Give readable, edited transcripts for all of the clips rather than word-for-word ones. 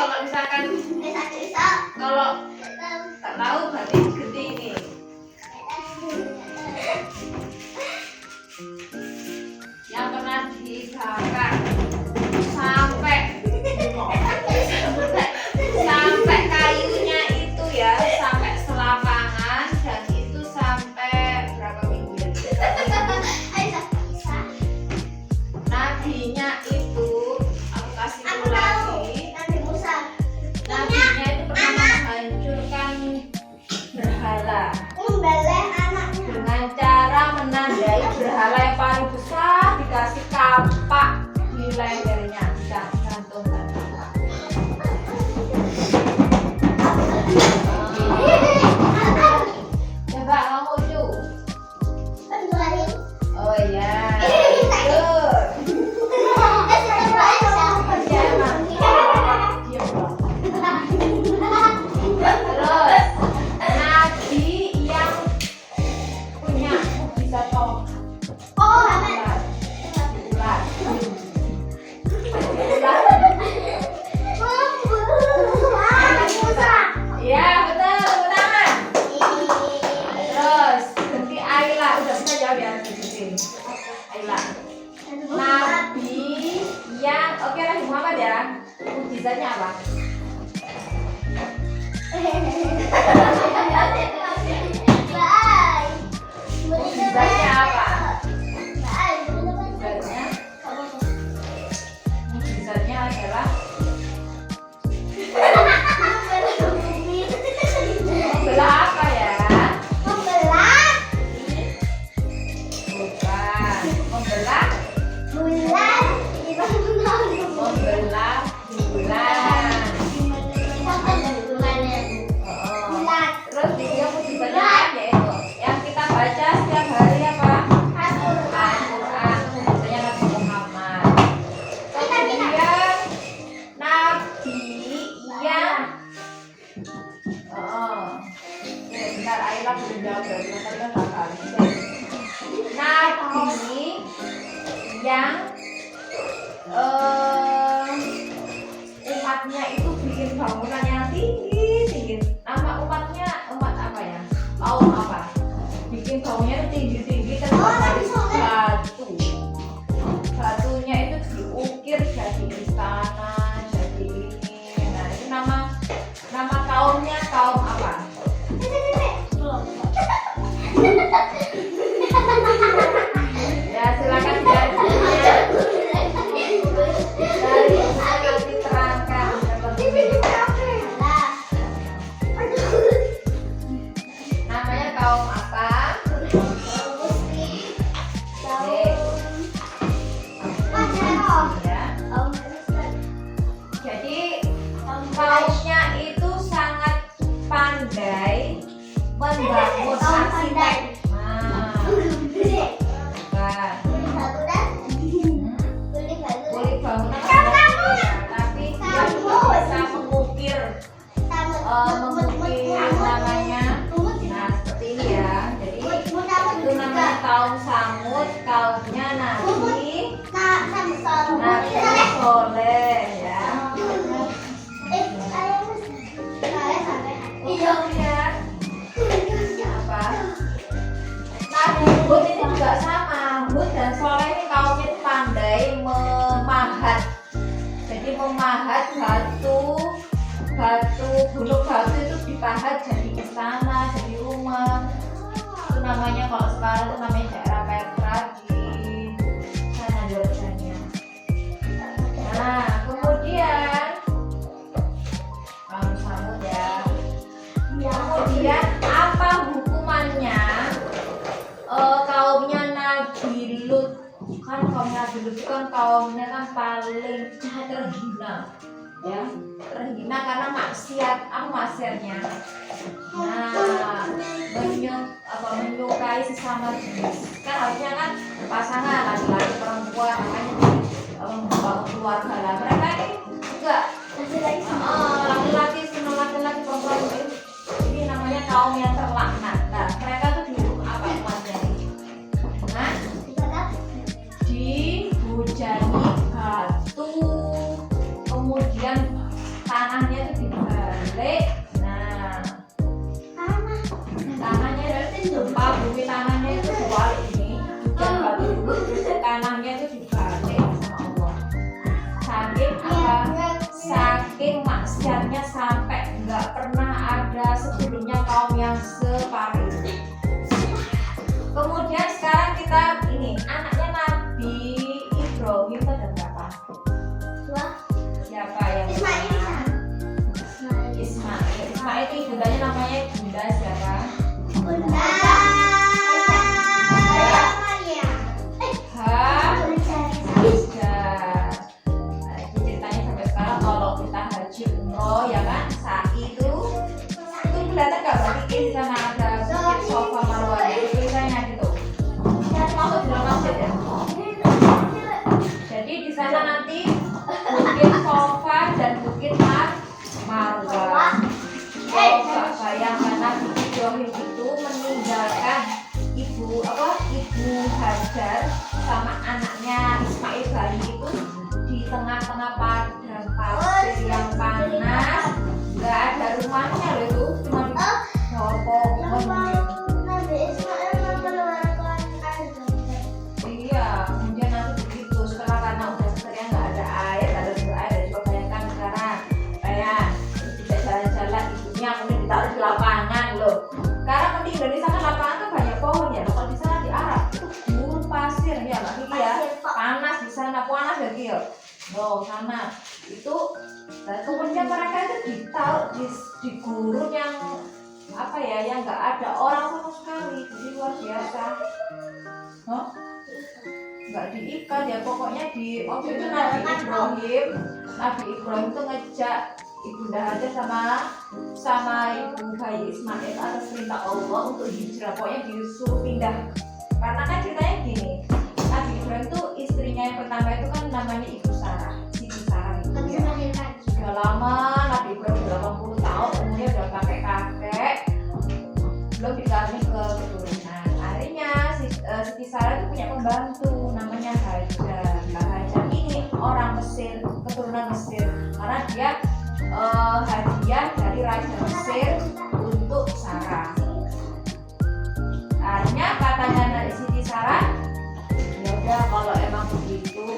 kalau misalkan kalau tak tahu berarti gede ini. Yang pernah dibakar sampai kayunya itu ya sampai selapangan, dan itu sampai berapa minggu ya? Nabinya itu aku kasih tahu lagi. Nabinya itu pernah menghancurkan berhala dengan cara menandai berhala yang paling besar, dikasih kapak di lehernya, digantungkan kapak. Coba kamu lucu. Oh iya. Terus nabi yang punya mukjizat tongkat. Iya betul, tepuk tangan. Terus ganti Ayla, udah bisa jawab ya ganti Ayla. Nabi yang oke Nabi Muhammad ya, mukjizatnya apa? Mukjizatnya apa? Mukjizatnya adalah membelah apa ya? Bukan. Membelah bulan. Terus dia mukjizatnya kan yaitu yang kita baca setiap hari apa? Al-Quran. Mukjizatnya Nabi Muhammad. Kemudian Nabi yang bentar Ayla belum jawab dari tadi kan bakal. Nabi yang umatnya itu bikin bangunan yang tinggi. Nama umatnya umat apa ya? Kaum apa? Bikin bangunannya tinggi terbuat dari batu. Batunya itu diukir jadi istana, jadi ini. Nah itu nama kaumnya kaum apa? Ya silakan jadinya dari sana diterangkan. Namanya kaum apa? Jadi kaumnya itu sangat pandai membangun arsitek. Kulit bangunan tapi dia bisa mengukir namanya. Nah seperti ini ya. Jadi itu namanya kaum Samud, kaumnya Nabi Soleh ya. Kemudian apa? Nabi Hud ini juga sama. Hud dan Soleh ini kaumnya itu pandai memahat. Jadi memahat gunung batu itu dipahat jadi istana, jadi rumah. Itu namanya kalau sekarang itu namanya daerah Petra di sana Jordania. Nah kemudian kaum Samud ya. Kemudian apa hukumannya kaumnya Nabi Lut? Kan kaum Nabi Lut itu kan kaumnya kan paling terhina ya, terhina karena maksiatnya. Nah menyukai sesama jenis kan harusnya kan pasangan laki-laki perempuan, makanya membangun keluarga lah. Mereka ini enggak, laki-laki senang laki-laki, perempuan ini namanya kaum yang terlaknat. Nah mereka tuh dihukum apa umatnya? Nah dihujani batu, kemudian tanah dahsyatnya sampai nggak pernah ada sebelumnya kaum yang separah itu. Kemudian sekarang kita ini anaknya Nabi Ibrahim itu ada berapa? Dua. Siapa yang Ismail. Ismail. Ismail itu ibundanya namanya Bunda siapa? Bunda. Maria. Hajar. Nah, itu ceritanya sampai sekarang kalau kita haji umroh ya kan, sa'i itu kelihatan nggak berarti di sana ada bukit Sofa Marwah itu tulisannya gitu. Kan masuk di dalam masjid ya. Jadi di sana nanti bukit Sofa dan bukit Marwah. Coba bayangkan Nabi Ibrahim itu meninggalkan ibu Hajar sama anaknya Ismail bayi itu di tengah-tengah padang pasir yang panas, nggak ada rumahnya loh, itu cuma di bawah pohon. Nabi Ismail mengeluarkan air. Iya, kemudian nanti begitu setelah karena udah setelahnya nggak ada air, nggak ada sumber air. Coba bayangkan sekarang kayak tidak jalan-jalan ibunya kemudian ditaruh di lapangan loh. Sekarang di Indonesia kan lapangan kan banyak pohon ya, kalau di sana di Arab itu gurun pasir ya, Mbak Kiki ya, panas di sana, panas ya Kiki. Loh sana itu, dan kemudian mereka itu ditaruh di gurun yang apa ya, yang nggak ada orang sama sekali, jadi luar biasa. Nggak diikat ya, pokoknya di waktu itu Nabi Ibrahim tuh ngejak Ibunda Hajar sama ibu bayi Ismail atas perintah Allah untuk hijrah, pokoknya disuruh pindah. Karena kan ceritanya gini, Nabi Ibrahim tuh istrinya yang pertama itu kan namanya Ibu Sarah, Siti Sarah itu ya. Sudah lama Nabi Ibrahim 80 tahun umurnya udah kakek, belum dikasih ke keturunan. Akhirnya Siti Sarah itu punya pembantu namanya Hajar. Nah, Hajar ini orang Mesir, keturunan Mesir, karena dia hadiah dari Raja Mesir untuk Sarah. Akhirnya katanya dari Siti Sarah, ya udah kalau emang begitu,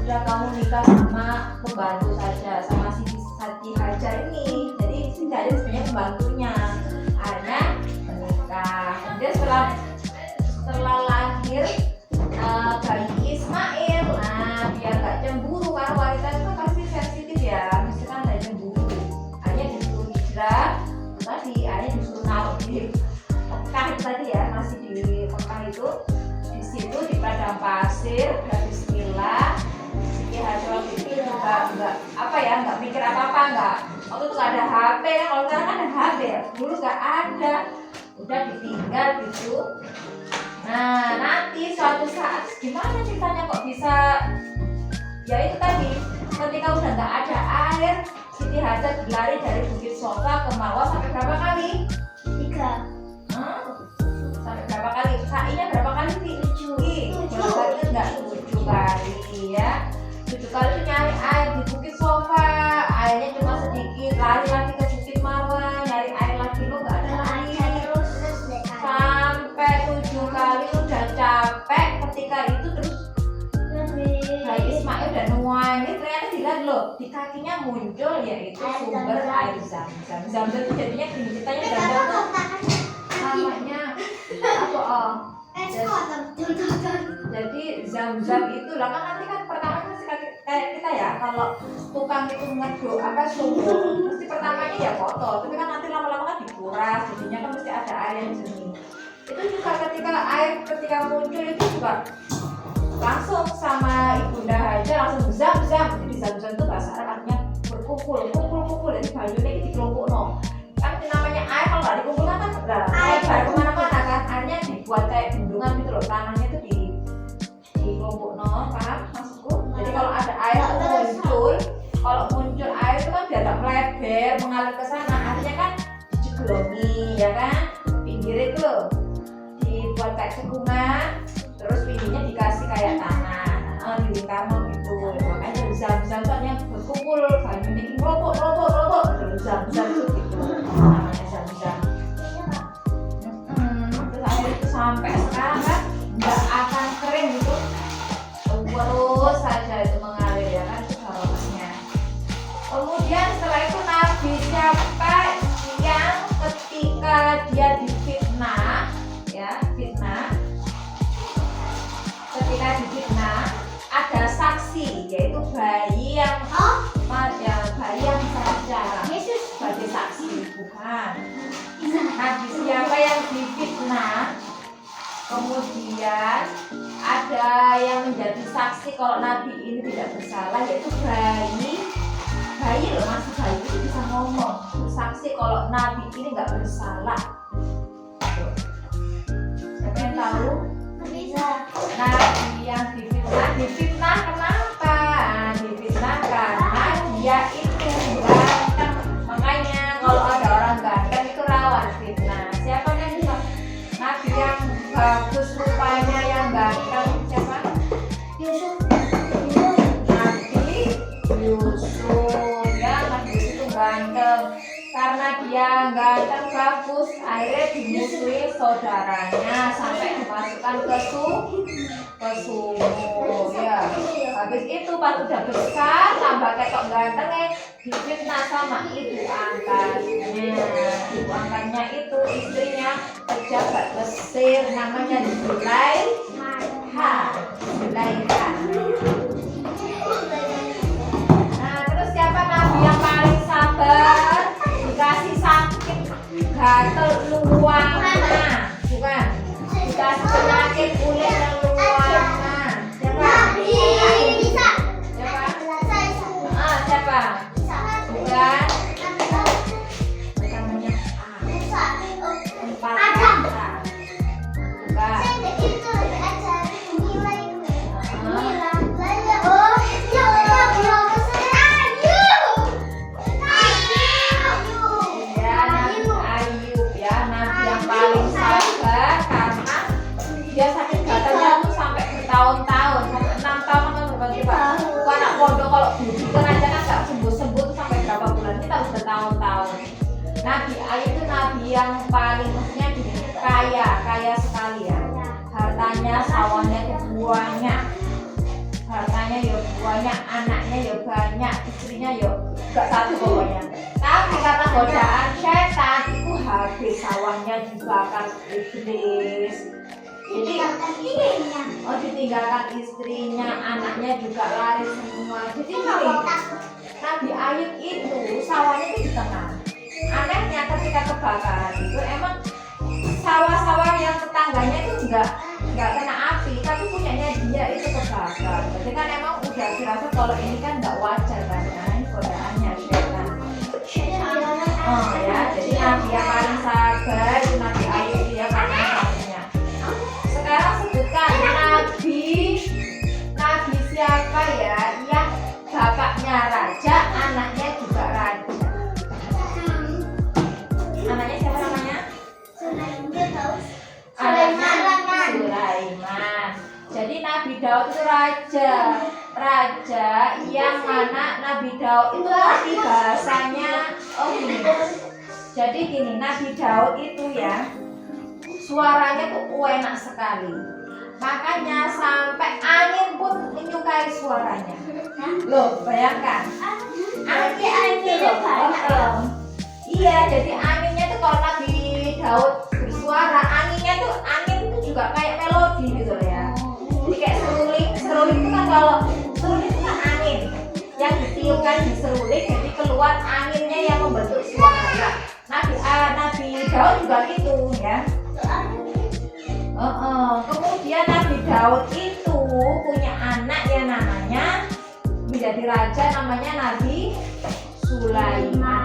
udah kamu nikah sama pembantu saja, sama Siti Hajar ini. Jadi Siti Hajar sebenarnya pembantunya. Akhirnya menikah. Kemudian setelah lahir bayi Ismail, nah biar gak cemburu kan, wanita itu pasti sensitif ya, mesti kan gak cemburu. Akhirnya disuruh hijrah, tadi akhirnya disuruh naruh di Mekah itu tadi ya, masih di Mekah itu, di situ di padang pasir, udah Bismillah. Siti Hajar waktu itu nggak mikir apa-apa, nggak, waktu itu nggak ada HP kan, kalau sekarang kan ada HP ya, dulu nggak ada, udah ditinggal gitu. Nah nanti suatu saat gimana ceritanya kok bisa, ya itu tadi ketika udah nggak ada air, Siti Hajar berlari dari Bukit Sofa ke Marwah sampai berapa kali? 3. Sampai berapa kali? Sa'inya berapa kali sih? 7. Berapa kali itu enggak 7 kali ya. 7 kali itu nyari air di Bukit Sofa, airnya cuma sedikit, lari lagi ke Bukit Marwah, nyari air lagi, lo nggak ada lagi. Sampai 7 kali udah capek, ketika itu terus bayi Ismail dan nuangin, ternyata dilihat loh, di kakinya muncul yaitu sumber air Zam-Zam. Zam-Zam itu jadinya gini, ceritanya Zam-Zam tuh namanya apa? Jadi Zam-Zam itu lah kan nanti kan pertama mesti kayak kita ya, kalau tukang itu ngeduk apa sumur, mesti pertamanya ya kotor, tapi kan nanti lama-lama kan dikuras, jadinya kan mesti ada air yang jernih. Itu juga ketika muncul itu juga langsung sama Ibunda Hajar langsung Zam-Zam. Jadi Zam-Zam itu bahasa Arab artinya berkumpul, jadi banyunya itu dikelompok no. Kan namanya air kalau nggak dikumpulkan kan lebar kemana-mana kan, airnya dibuat kayak bendungan gitu loh, tanahnya itu di kelompok no, paham maksudku? Jadi kalau ada air muncul, kalau muncul air itu kan biar nggak melebar mengalir ke sana, artinya kan dijeglongi ya kan, pinggir itu dibuat kayak cekungan, terus pinggirnya dikasih kayak tanah, di lingkaran gitu. Makanya Zam-Zam soalnya berkumpul, banyunya ini ngelompok, Zam-Zam itu gitu, namanya Zam-Zam. Terus akhirnya itu sampai sekarang kan nggak akan kering gitu, terus saja itu mengalir ya kan, itu barokahnya. Kemudian setelah itu sana. Kemudian ada yang menjadi saksi kalau Nabi ini tidak bersalah, yaitu bayi loh, masih bayi itu bisa ngomong, bersaksi kalau Nabi ini nggak bersalah. Siapa yang tahu? Bisa. Nabi yang difitnah kenapa? Difitnah karena dia itu ganteng. Makanya kalau ada orang ganteng itu rawan fitnah. Siapa yang bisa? Nabi yang bagus rupanya, yang ganteng siapa? Yusuf. Nabi Yusuf. Ya, Nabi Yusuf itu ganteng. Karena dia ganteng bagus, akhirnya dimusuhi saudaranya sampai dimasukkan ke sumur. Ya, habis itu pas udah besar, tambah ketok gantengnya, difitnah sama ibu angkatnya. Ibu angkatnya itu istrinya pejabat Mesir, namanya Zulaiha. Nah, terus siapa Nabi yang paling sabar? Dikasih sakit gatel luang, bukan? Dikasih penyakit kulit yang luang. Siapa? Bisa. Siapa? Saya. Siapa? Bisa. Bukan? Namanya Bisa. empat Adam. kata. Bukan? Saya itu diajarin nilai. Oh, ya Allah, ya Ya, Nabi Ayub ya, Nabi yang paling sabar karena dia sakit gatalnya tuh sampai bertahun-tahun, sampai 6 tahun atau berapa Pak? Anak pondok kalau diujikan aja kan nggak sembuh-sembuh tuh sampai berapa bulan, kita harus bertahun-tahun. Nabi Ayub itu nabi yang paling maksudnya gini, kaya sekali ya. Hartanya, sawahnya itu banyak. Hartanya ya banyak, anaknya ya banyak, istrinya ya gak satu pokoknya. Tapi karena godaan setan itu habis, sawahnya dibakar iblis. Jadi ditinggalkan istrinya, anaknya juga lari semua. Jadi gini, Nabi Ayub itu sawahnya itu di tengah. Anehnya ketika kebakaran itu emang sawah-sawah yang tetangganya itu nggak kena api, tapi punyanya dia itu kebakar. Jadi kan emang udah dirasa kalau ini kan nggak wajar kan, karena ini godaannya setan. Oh ya, jadi Nabi yang paling sabar itu Nabi Ayub dia karena sabarnya. Sekarang sebutkan Nabi siapa ya yang bapaknya raja, anaknya juga raja. Anaknya siapa namanya? Sulaiman. Jadi Nabi Daud itu raja yang mana Nabi Daud itu pasti bahasanya gini. Jadi gini, Nabi Daud itu ya suaranya tuh enak sekali. Makanya sampai angin pun menyukai suaranya. Loh, bayangkan. Angin loh. Iya, jadi anginnya tuh kalau Nabi Daud bersuara, angin itu juga kayak melodi gitu ya. Jadi kayak seruling itu kan, kalau seruling itu kan angin yang ditiupkan di seruling, jadi keluar anginnya yang membentuk suara. Nabi Daud juga gitu ya. Kemudian Nabi Daud itu punya anak yang namanya menjadi raja, namanya Nabi Sulaiman.